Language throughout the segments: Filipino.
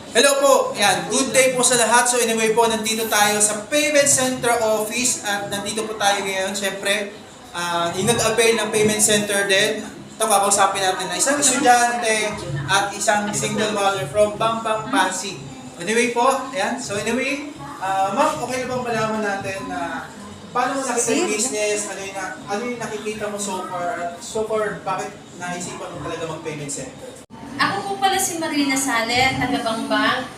Hello po, yan. Good day po sa lahat. So anyway po, nandito tayo sa Payment Center Office at nandito po tayo ngayon. Siyempre, yung nag-avail ng Payment Center din. Ito, kakausapin natin na isang estudyante at isang single mother from Bambang, Pasig. Anyway po, yan. So anyway, ma'am, okay na bang malaman natin na paano mo nakita yung business? Ano yung nakikita mo so far? So far, bakit naisipan mo talaga mag-Payment Center? Ako po pala si Marina Saler, taga Bangbang.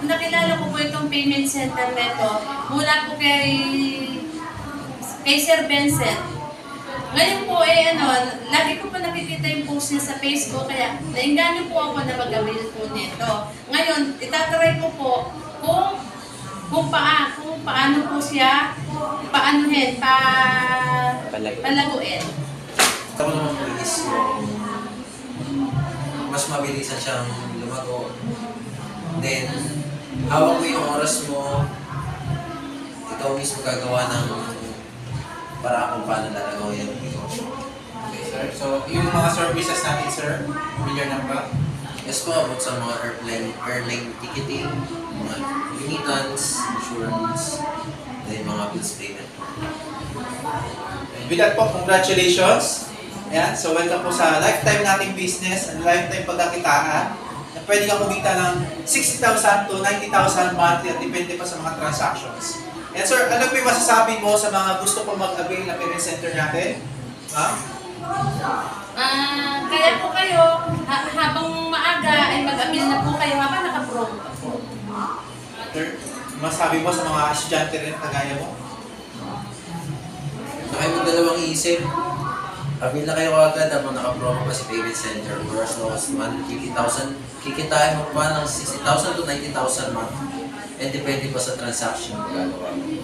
Nakilala ko po itong payment center nito mula po kay Sir Vincent. Ngayon po lagi ko pa nakikita yung post niya sa Facebook, kaya nainganyo po ako na mag-avail po nito. Ngayon, itatry ko po kung paano po siya palaguin. Ako naman po is mas mabilisan siyang lumago. Then, hawak mo yung oras mo, ikaw mismo gagawa ng para kung paano lalagaw yung negosyo. Okay, sir. So, yung mga services natin, sir, familiar na ba? Yes po, about sa mga airline ticketing, mga unitans, insurance, then mga bills payment. With that po, congratulations. Ayan, so welcome po sa lifetime nating business and lifetime pagkakitaan. Na pwede kang kumita ng 60,000 to 90,000 monthly at depende pa sa mga transactions. And sir, ano po yung masasabi mo sa mga gusto pong mag-avail na payment center natin? Kaya po kayo, habang maaga ay mag-avail na po kayo habang naka-promo pa po. Sir, masabi mo sa mga estudyante rin na kagaya mo? Na kayo magdalawang isip, avail na kayo agad habang naka-promo pa si Payment Center for as low as 150,000. Kikitain mo pa ng 60,000 to 90,000 month. And depende pa sa transaction na gagawa mo.